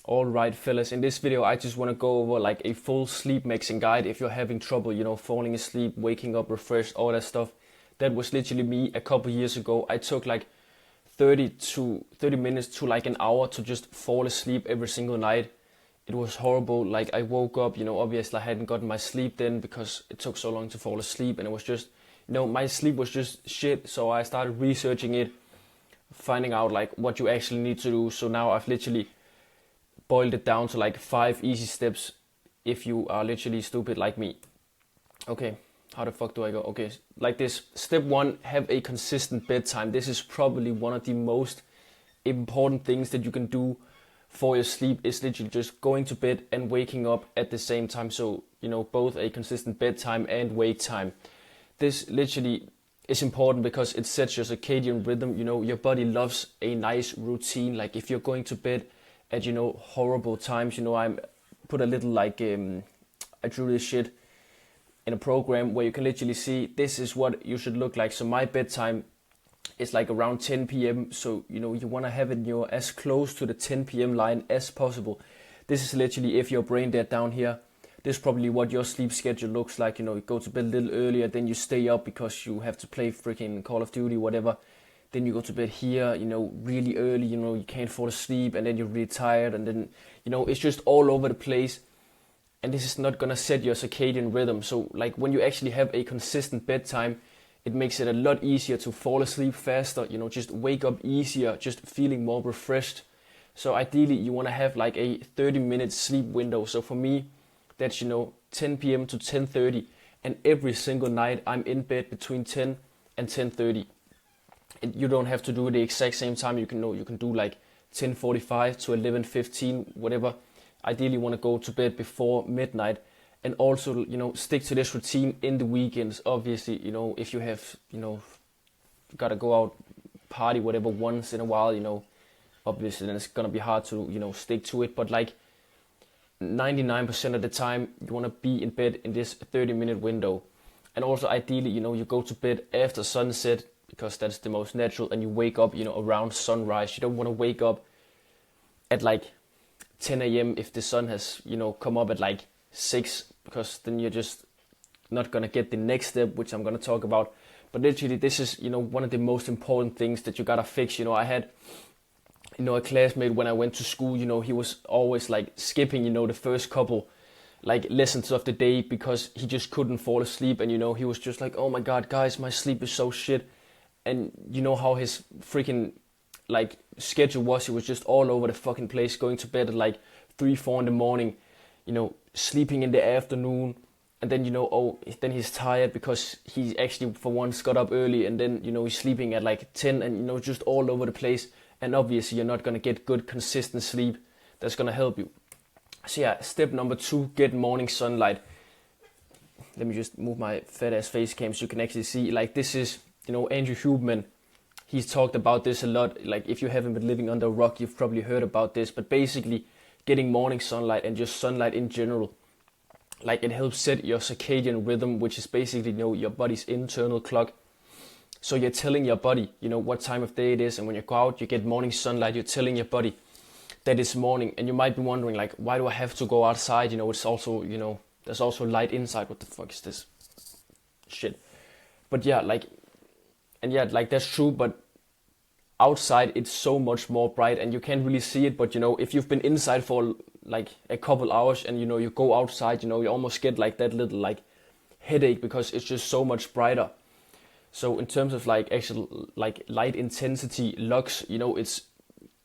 Alright fellas, in this video I just want to go over like a full sleep mixing guide if you're having trouble, falling asleep, waking up refreshed, all that stuff. That was literally me a couple years ago. I took like 30 minutes to like an hour to just fall asleep every single night. It was horrible. Like I woke up, obviously I hadn't gotten my sleep then because it took so long to fall asleep, and it was just, my sleep was just shit. So I started researching it, finding out like what you actually need to do. So now I've literally boiled it down to like 5 easy steps if you are literally stupid like me. Okay, how the fuck do I go? Okay, like this. Step 1, have a consistent bedtime. This is probably one of the most important things that you can do for your sleep, is literally just going to bed and waking up at the same time. So, both a consistent bedtime and wake time. This literally is important because it sets your circadian rhythm. Your body loves a nice routine. Like if you're going to bed at horrible times, I put a little like I drew this shit in a program where you can literally see this is what you should look like. So my bedtime is like around 10 p.m. So you want to have it as close to the 10 p.m. line as possible. This is literally, if you're brain dead down here, this is probably what your sleep schedule looks like. You go to bed a little earlier, then you stay up because you have to play freaking Call of Duty, whatever. Then you go to bed here, really early, you can't fall asleep, and then you're really tired, and then, it's just all over the place. And this is not gonna set your circadian rhythm. So like when you actually have a consistent bedtime, it makes it a lot easier to fall asleep faster, just wake up easier, just feeling more refreshed. So ideally you wanna have like a 30-minute sleep window. So for me, that's, 10 p.m. to 10:30, and every single night I'm in bed between 10 and 10:30. You don't have to do it the exact same time. You can do like 10:45 to 11:15, whatever. Ideally, you want to go to bed before midnight, and also stick to this routine in the weekends. Obviously, if you have gotta go out party whatever once in a while, obviously then it's gonna be hard to stick to it. But like 99% of the time, you want to be in bed in this 30-minute window, and also ideally you go to bed after sunset, because that's the most natural, and you wake up around sunrise. You don't want to wake up at like 10 a.m. if the sun has come up at like 6, because then you're just not gonna get the next step, which I'm gonna talk about. But literally this is one of the most important things that you gotta fix. I had a classmate when I went to school. He was always like skipping the first couple like lessons of the day because he just couldn't fall asleep, and he was just like, oh my god guys, my sleep is so shit. And how his freaking like schedule was. He was just all over the fucking place, going to bed at like 3-4 in the morning, sleeping in the afternoon, and then then he's tired because he actually for once got up early, and then he's sleeping at like 10, and just all over the place. And obviously you're not gonna get good consistent sleep that's gonna help you. So yeah, step number 2, get morning sunlight. Let me just move my fat ass face cam so you can actually see. Like this is Andrew Huberman, he's talked about this a lot. Like if you haven't been living under a rock, you've probably heard about this. But basically, getting morning sunlight and just sunlight in general, like it helps set your circadian rhythm, which is basically your body's internal clock. So you're telling your body, what time of day it is, and when you go out, you get morning sunlight. You're telling your body that it's morning, and you might be wondering like, why do I have to go outside? It's also there's also light inside. What the fuck is this shit? But yeah, like. And yeah, like that's true, but outside it's so much more bright and you can't really see it. But if you've been inside for like a couple hours and you go outside, you almost get like that little like headache because it's just so much brighter. So in terms of like actual like light intensity, lux, it's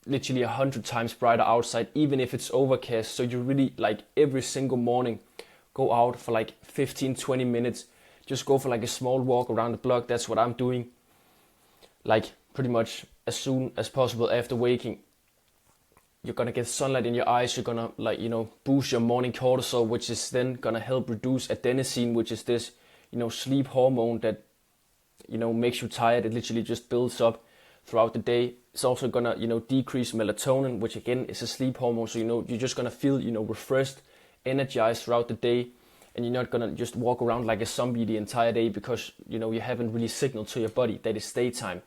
literally 100 times brighter outside, even if it's overcast. So you really like every single morning go out for like 15-20 minutes, just go for like a small walk around the block. That's what I'm doing. Like pretty much as soon as possible after waking. You're gonna get sunlight in your eyes. You're gonna like boost your morning cortisol, which is then gonna help reduce adenosine, which is this sleep hormone that makes you tired. It literally just builds up throughout the day. It's also gonna decrease melatonin, which again is a sleep hormone. So you're just gonna feel refreshed, energized throughout the day. And you're not gonna just walk around like a zombie the entire day because you haven't really signaled to your body that it's daytime.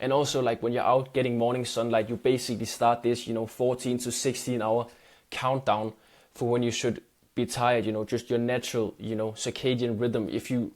And also like when you're out getting morning sunlight, you basically start this 14 to 16 hour countdown for when you should be tired, just your natural, circadian rhythm. If you,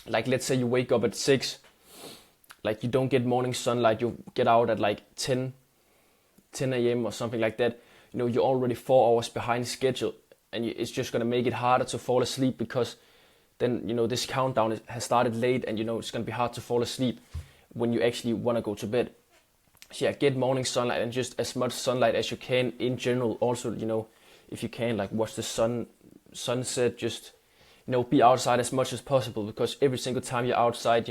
like, let's say you wake up at 6, like you don't get morning sunlight, you get out at like 10 a.m. or something like that, you're already 4 hours behind schedule, and it's just going to make it harder to fall asleep, because then, this countdown has started late, and, it's going to be hard to fall asleep when you actually want to go to bed. So yeah, get morning sunlight, and just as much sunlight as you can in general. Also, if you can, like, watch the sunset, just, be outside as much as possible, because every single time you're outside,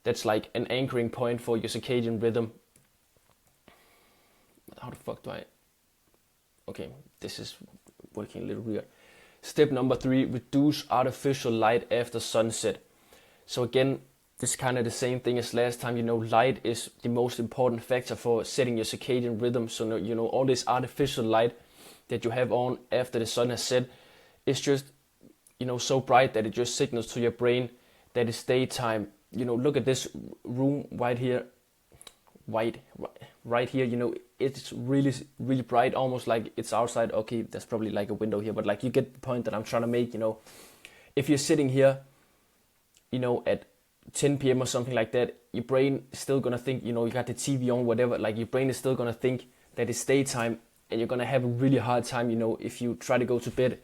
that's like an anchoring point for your circadian rhythm. How the fuck do I... Okay, this is working a little weird. Step number 3, reduce artificial light after sunset. So again, this is kind of the same thing as last time. Light is the most important factor for setting your circadian rhythm. So, all this artificial light that you have on after the sun has set is just, so bright that it just signals to your brain that it's daytime. Look at this room right here. Right here, it's really, really bright, almost like it's outside. Okay, there's probably like a window here, but like you get the point that I'm trying to make. If you're sitting here, at 10 p.m. or something like that, your brain is still gonna think, you got the TV on, whatever, like your brain is still gonna think that it's daytime, and you're gonna have a really hard time, if you try to go to bed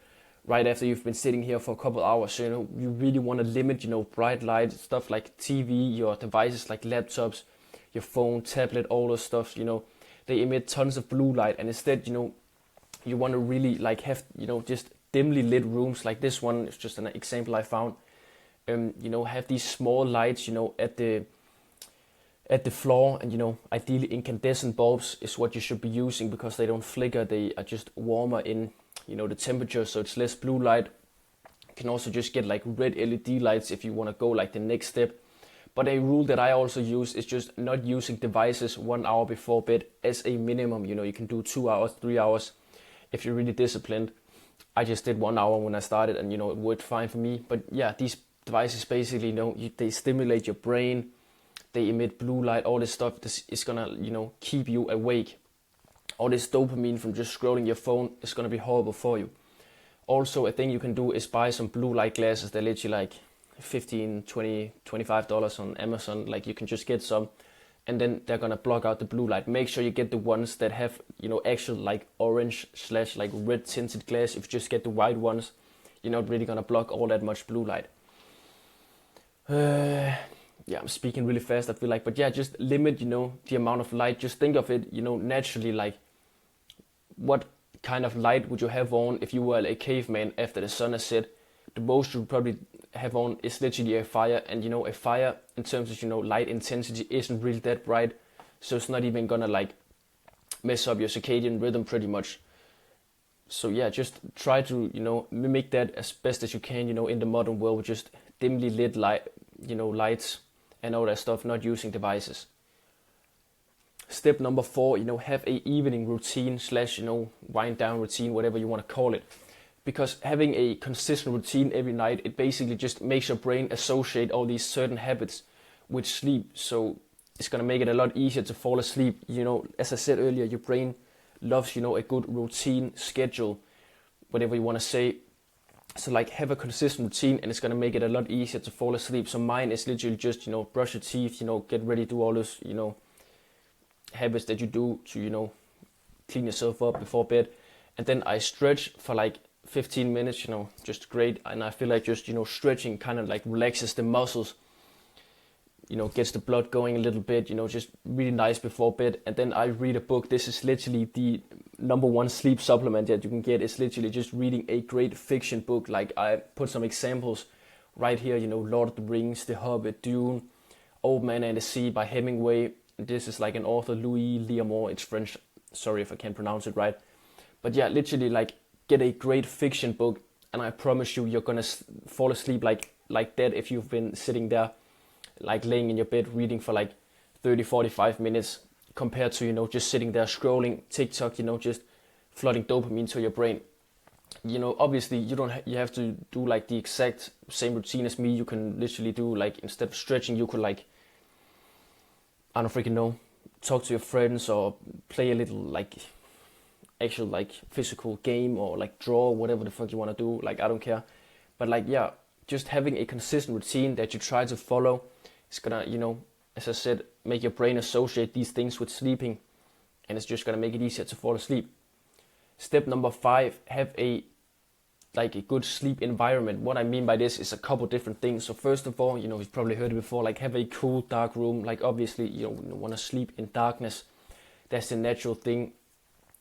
right after you've been sitting here for a couple hours. So, you really want to limit, bright light, stuff like TV, your devices like laptops, your phone, tablet, all those stuff, they emit tons of blue light, and instead, you want to really like have, just dimly lit rooms. Like this one is just an example I found. Have these small lights, at the floor, and ideally incandescent bulbs is what you should be using, because they don't flicker. They are just warmer in, the temperature, so it's less blue light. You can also just get like red LED lights if you want to go like the next step. But a rule that I also use is just not using devices 1 hour before bed as a minimum. You can do 2 hours, 3 hours if you're really disciplined. I just did 1 hour when I started, and it worked fine for me. But yeah, these devices basically, they stimulate your brain, they emit blue light, all this stuff. This is gonna, keep you awake. All this dopamine from just scrolling your phone is gonna be horrible for you. Also, a thing you can do is buy some blue light glasses. They're literally like $15, $20, $25 on Amazon. Like, you can just get some, and then they're gonna block out the blue light. Make sure you get the ones that have, actual like orange / like red tinted glass. If you just get the white ones, you're not really gonna block all that much blue light. Yeah, I'm speaking really fast, I feel like, but yeah, just limit, the amount of light. Just think of it, naturally, like, what kind of light would you have on if you were a caveman after the sun has set? The most you would probably have on is literally a fire, and a fire in terms of, light intensity isn't really that bright, so it's not even gonna like mess up your circadian rhythm pretty much. So yeah, just try to, mimic that as best as you can, in the modern world, with just dimly lit light, lights and all that stuff, not using devices. Step number 4, have a evening routine / wind down routine, whatever you want to call it. Because having a consistent routine every night, it basically just makes your brain associate all these certain habits with sleep. So it's going to make it a lot easier to fall asleep. As I said earlier, your brain loves, a good routine, schedule, whatever you want to say. So like, have a consistent routine, and it's going to make it a lot easier to fall asleep. So mine is literally just, brush your teeth, get ready, do all those, habits that you do to, clean yourself up before bed. And then I stretch for like 15 minutes, just great. And I feel like just, stretching kind of like relaxes the muscles, gets the blood going a little bit, just really nice before bed. And then I read a book. This is literally the number 1 sleep supplement that you can get. It's literally just reading a great fiction book. Like, I put some examples right here, Lord of the Rings, The Hobbit, Dune, Old Man and the Sea by Hemingway. This is like an author, Louis L'Amour. It's French. Sorry if I can't pronounce it right. But yeah, literally, like, get a great fiction book, and I promise you're gonna fall asleep like that if you've been sitting there, like laying in your bed reading for like 30-45 minutes, compared to, just sitting there scrolling TikTok, just flooding dopamine to your brain. Obviously you have to do like the exact same routine as me. You can literally do, like, instead of stretching, you could, like, I don't freaking know, talk to your friends or play a little, like, actual like physical game or like draw, whatever the fuck you want to do. Like, I don't care. But like, yeah, just having a consistent routine that you try to follow is gonna, as I said, make your brain associate these things with sleeping, and it's just gonna make it easier to fall asleep. Step number 5, have a good sleep environment. What I mean by this is a couple different things. So first of all, you've probably heard it before, like have a cool, dark room. Like obviously you don't want to sleep in darkness. That's the natural thing.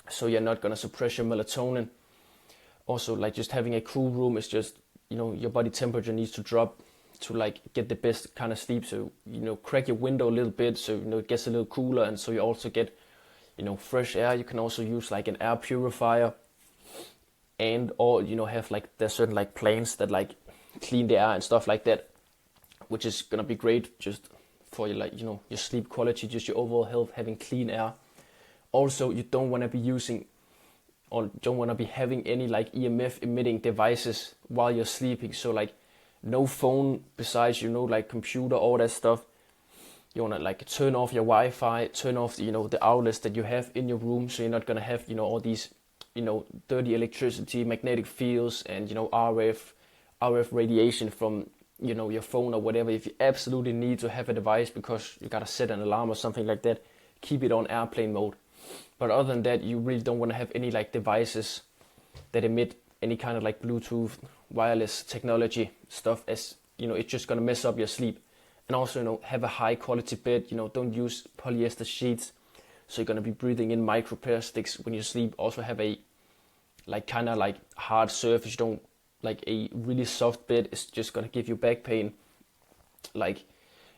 So you're not going to suppress your melatonin. Also, like just having a cool room is just, your body temperature needs to drop to like get the best kind of sleep. So, crack your window a little bit so, it gets a little cooler. And so you also get, fresh air. You can also use like an air purifier. And or have like there's certain like plants that like clean the air and stuff like that, which is gonna be great just for your your sleep quality, just your overall health, having clean air. Also, you don't want to be using or don't want to be having any like EMF emitting devices while you're sleeping. So like no phone besides like computer, all that stuff. You want to like turn off your Wi-Fi, turn off the outlets that you have in your room, so you're not gonna have all these dirty electricity, magnetic fields, and RF radiation from your phone or whatever. If you absolutely need to have a device because you gotta set an alarm or something like that, keep it on airplane mode. But other than that, you really don't want to have any like devices that emit any kind of like Bluetooth, wireless technology stuff, as it's just gonna mess up your sleep. And also have a high quality bed. Don't use polyester sheets. So you're going to be breathing in microplastics when you sleep. Also have a kind of hard surface. You don't like a really soft bed. It's just going to give you back pain like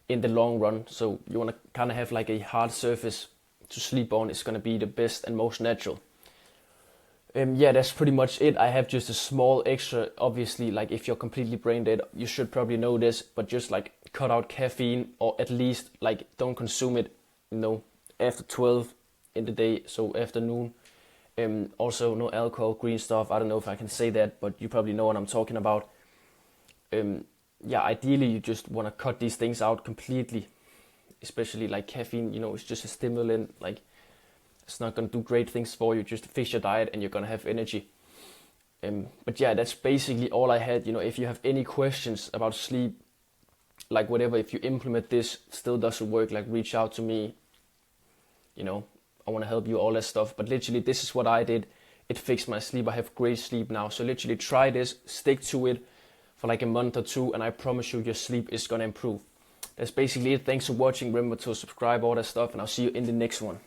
in the long run. So you want to kind of have like a hard surface to sleep on. It's going to be the best and most natural. Yeah, that's pretty much it. I have just a small extra. Obviously, like if you're completely brain dead, you should probably know this, but just like cut out caffeine, or at least like don't consume it, after 12 in the day, so afternoon. Also no alcohol, green stuff. I don't know if I can say that, but you probably know what I'm talking about. Yeah, ideally you just want to cut these things out completely, especially like caffeine. It's just a stimulant. Like it's not going to do great things for you. Just fix your diet and you're going to have energy. But yeah, that's basically all I had. If you have any questions about sleep, like whatever, if you implement this still doesn't work, like reach out to me. I want to help you, all that stuff. But literally, this is what I did. It fixed my sleep. I have great sleep now. So literally try this, stick to it for like a month or two, and I promise you your sleep is going to improve. That's basically it. Thanks for watching. Remember to subscribe, all that stuff, and I'll see you in the next one.